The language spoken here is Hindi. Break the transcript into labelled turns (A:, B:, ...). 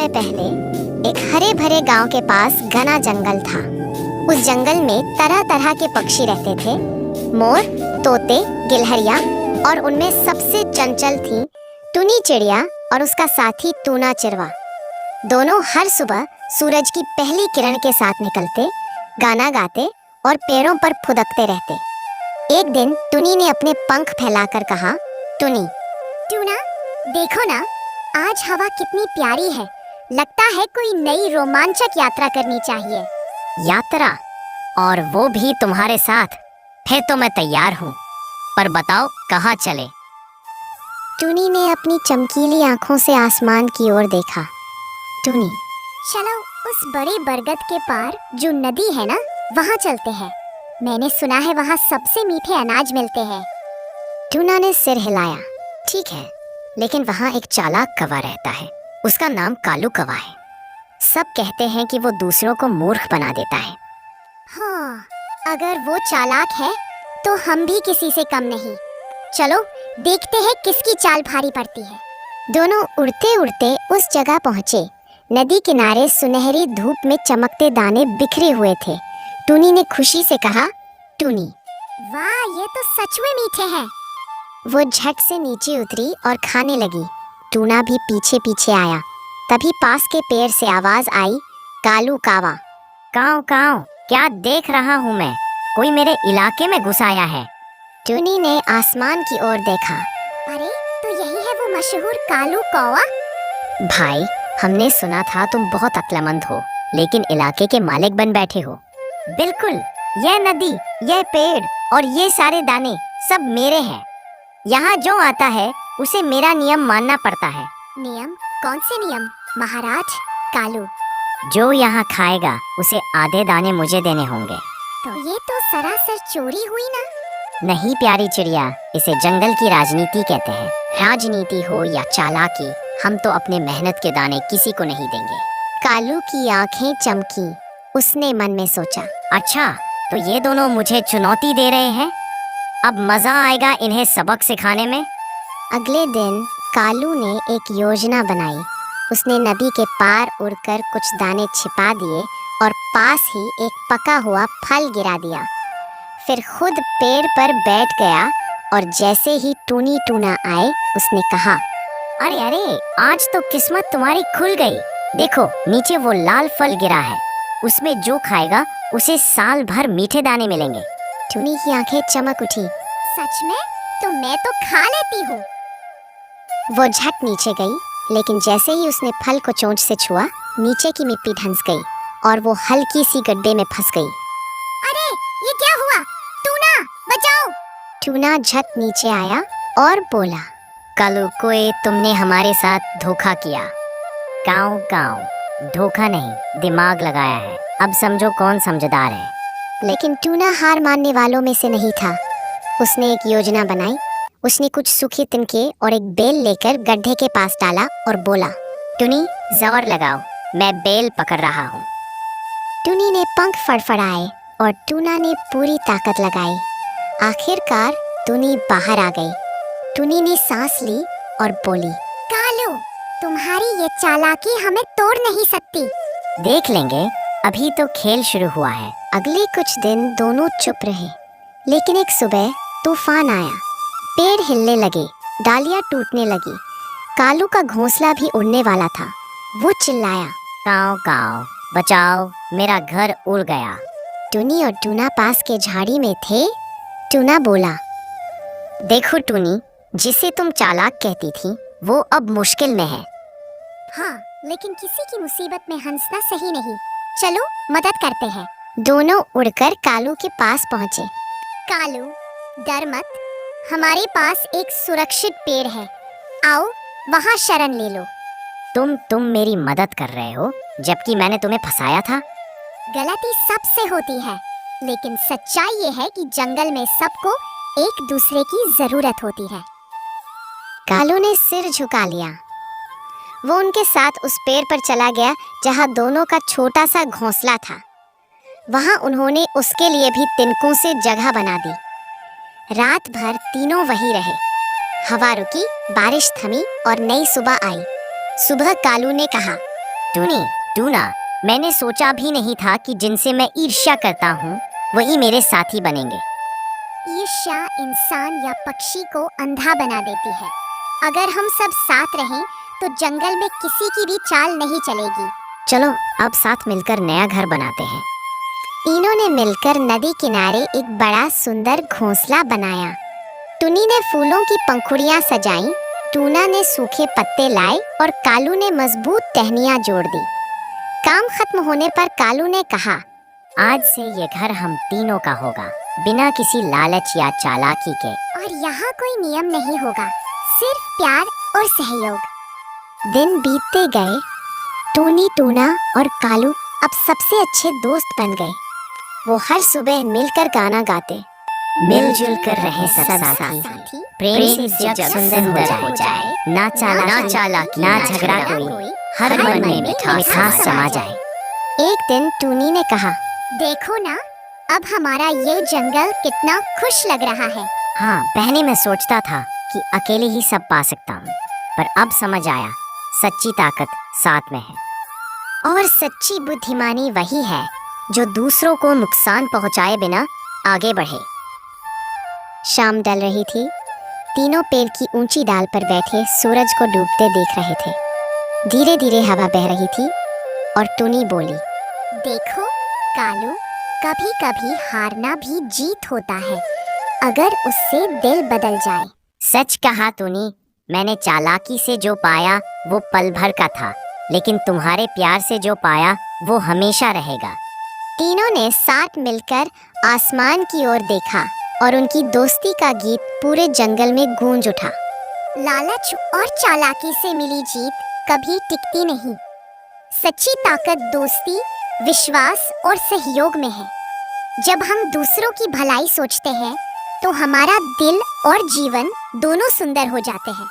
A: समय पहले एक हरे भरे गांव के पास घना जंगल था। उस जंगल में तरह तरह के पक्षी रहते थे, मोर, तोते, गिलहरियां, और उनमें सबसे चंचल थी टुनी चिड़िया और उसका साथी टूना चिरवा। दोनों हर सुबह सूरज की पहली किरण के साथ निकलते, गाना गाते और पेड़ों पर फुदकते रहते। एक दिन टुनी ने अपने पंख फैलाकर कहा, टुनी, टूना, देखो ना, आज हवा कितनी प्यारी है। लगता है कोई नई रोमांचक यात्रा करनी चाहिए।
B: यात्रा? और वो भी तुम्हारे साथ? फिर तो मैं तैयार हूँ, पर बताओ कहाँ चले?
A: टुनी ने अपनी चमकीली आंखों से आसमान की ओर देखा। टुनी, चलो उस बड़े बरगद के पार जो नदी है ना, वहाँ चलते हैं। मैंने सुना है वहाँ सबसे मीठे अनाज मिलते हैं। टूना ने सिर हिलाया। ठीक है, लेकिन वहाँ एक चालाक कौवा रहता है। उसका नाम कालू कौवा है। सब कहते हैं कि वो दूसरों को मूर्ख बना देता है। हाँ, अगर वो चालाक है तो हम भी किसी से कम नहीं। चलो देखते हैं किसकी चाल भारी पड़ती है। दोनों उड़ते उड़ते उस जगह पहुँचे। नदी किनारे सुनहरी धूप में चमकते दाने बिखरे हुए थे। टूनी ने खुशी से कहा, टूनी, वाह, ये तो सच में मीठे हैं। वो झट से नीचे उतरी और खाने लगी। टूना भी पीछे पीछे आया। तभी पास के पेड़ से आवाज आई, कालू कावा।
B: काव काव, क्या देख रहा हूँ मैं? कोई मेरे इलाके में घुस आया है।
A: टूनी ने आसमान की ओर देखा। अरे, तो यही है वो मशहूर कालू कौवा?
B: भाई, हमने सुना था तुम बहुत अक्लमंद हो, लेकिन इलाके के मालिक बन बैठे हो। बिल्कुल, यह नदी, यह पेड़ और ये सारे दाने सब मेरे हैं। यहाँ जो आता है उसे मेरा नियम मानना पड़ता है।
A: नियम? कौन से नियम महाराज? कालू,
B: जो यहाँ खाएगा उसे आधे दाने मुझे देने होंगे।
A: तो ये तो सरासर चोरी हुई ना?
B: नहीं प्यारी चिड़िया, इसे जंगल की राजनीति कहते हैं। राजनीति हो या चालाकी, हम तो अपने मेहनत के दाने किसी को नहीं देंगे।
A: कालू की आंखें चमकी। उसने मन में सोचा,
B: अच्छा, तो ये दोनों मुझे चुनौती दे रहे हैं। अब मजा आएगा इन्हें सबक सिखाने में।
A: अगले दिन कालू ने एक योजना बनाई। उसने नदी के पार उड़कर कुछ दाने छिपा दिए और पास ही एक पका हुआ फल गिरा दिया। फिर खुद पेड़ पर बैठ गया और जैसे ही टूनी टूना आए, उसने कहा,
B: अरे अरे, आज तो किस्मत तुम्हारी खुल गई। देखो, नीचे वो लाल फल गिरा है। उसमें जो खाएगा उसे साल भर मीठे दाने मिलेंगे।
A: टूनी की आंखें चमक उठी। सच में? तो मैं तो खा लेती हूँ। वो झट नीचे गई, लेकिन जैसे ही उसने फल को चोंच से छुआ, नीचे की मिट्टी धंस गई और वो हल्की सी गड्ढे में फंस गई। अरे, ये क्या हुआ? टूना, बचाओ! टूना झट नीचे आया और बोला,
B: कालू कोए, तुमने हमारे साथ धोखा किया। काव काव, धोखा नहीं, दिमाग लगाया है। अब समझो कौन समझदार है।
A: लेकिन टूना हार मानने वालों में से नहीं था। उसने एक योजना बनाई। उसने कुछ सूखे तिनके और एक बेल लेकर गड्ढे के पास डाला और बोला,
B: टुनी, जोर लगाओ, मैं बेल पकड़ रहा हूँ।
A: टुनी ने पंख फड़फड़ाए और टूना ने पूरी ताकत लगाई। आखिरकार टुनी बाहर आ गई। टुनी ने सांस ली और बोली, कालू, तुम्हारी ये चालाकी हमें तोड़ नहीं सकती।
B: देख लेंगे, अभी तो खेल शुरू हुआ है।
A: अगले कुछ दिन दोनों चुप रहे, लेकिन एक सुबह तूफान आया। पेड़ हिलने लगे, डालियां टूटने लगी। कालू का घोंसला भी उड़ने वाला था। वो चिल्लाया,
B: काव काव, बचाओ, मेरा घर उड़ गया।
A: टुनी और टूना पास के झाड़ी में थे। टूना बोला,
B: देखो टुनी, जिसे तुम चालाक कहती थी, वो अब मुश्किल में है।
A: हाँ, लेकिन किसी की मुसीबत में हंसना सही नहीं। चलो मदद करते हैं। दोनों उड़कर कालू के पास पहुँचे। कालू, डर मत, हमारे पास एक सुरक्षित पेड़ है। आओ, वहाँ शरण ले लो।
B: तुम मेरी मदद कर रहे हो, जबकि मैंने तुम्हें फंसाया था।
A: गलती सबसे होती है, लेकिन सच्चाई ये है कि जंगल में सबको एक दूसरे की जरूरत होती है। कालू ने सिर झुका लिया। वो उनके साथ उस पेड़ पर चला गया जहाँ दोनों का छोटा सा घोंसला था। वहाँ उन्होंने उसके लिए भी तिनकों से जगह बना दी। रात भर तीनों वहीं रहे। हवा रुकी, बारिश थमी और नई सुबह आई। सुबह कालू ने कहा,
B: टूनी, टूना, मैंने सोचा भी नहीं था कि जिनसे मैं ईर्ष्या करता हूँ वही मेरे साथी बनेंगे।
A: ईर्ष्या इंसान या पक्षी को अंधा बना देती है। अगर हम सब साथ रहें तो जंगल में किसी की भी चाल नहीं चलेगी।
B: चलो अब साथ मिलकर नया घर बनाते हैं।
A: तीनों ने मिलकर नदी किनारे एक बड़ा सुंदर घोंसला बनाया। टुनी ने फूलों की पंखुड़ियां सजाईं, टूना ने सूखे पत्ते लाए और कालू ने मजबूत टहनियां जोड़ दी। काम खत्म होने पर कालू ने कहा,
B: आज से ये घर हम तीनों का होगा, बिना किसी लालच या चालाकी के।
A: और यहाँ कोई नियम नहीं होगा, सिर्फ प्यार और सहयोग। दिन बीतते गए। टूनी, टूना और कालू अब सबसे अच्छे दोस्त बन गए। वो हर सुबह मिलकर गाना गाते,
B: मिलजुल कर रहे सब साथी, प्रेम से जग सुंदर हो जाए, ना चालाकी ना झगड़ा कोई, हर मन में मिठास समा जाए।
A: एक दिन टूनी ने कहा, देखो ना, अब हमारा ये जंगल कितना खुश लग रहा है।
B: हाँ, पहले मैं सोचता था कि अकेले ही सब पा सकता हूँ, पर अब समझ आया सच्ची ताकत साथ में है।
A: और सच्ची बुद्धिमानी वही है जो दूसरों को नुकसान पहुंचाए बिना आगे बढ़े। शाम ढल रही थी। तीनों पेड़ की ऊंची डाल पर बैठे सूरज को डूबते देख रहे थे। धीरे धीरे हवा बह रही थी और टूनी बोली, देखो कालू, कभी कभी हारना भी जीत होता है, अगर उससे दिल बदल जाए।
B: सच कहा टूनी, मैंने चालाकी से जो पाया वो पल भर का था, लेकिन तुम्हारे प्यार से जो पाया वो हमेशा रहेगा।
A: तीनों ने साथ मिलकर आसमान की ओर देखा और उनकी दोस्ती का गीत पूरे जंगल में गूंज उठा। लालच और चालाकी से मिली जीत कभी टिकती नहीं। सच्ची ताकत दोस्ती, विश्वास और सहयोग में है। जब हम दूसरों की भलाई सोचते हैं तो हमारा दिल और जीवन दोनों सुंदर हो जाते हैं।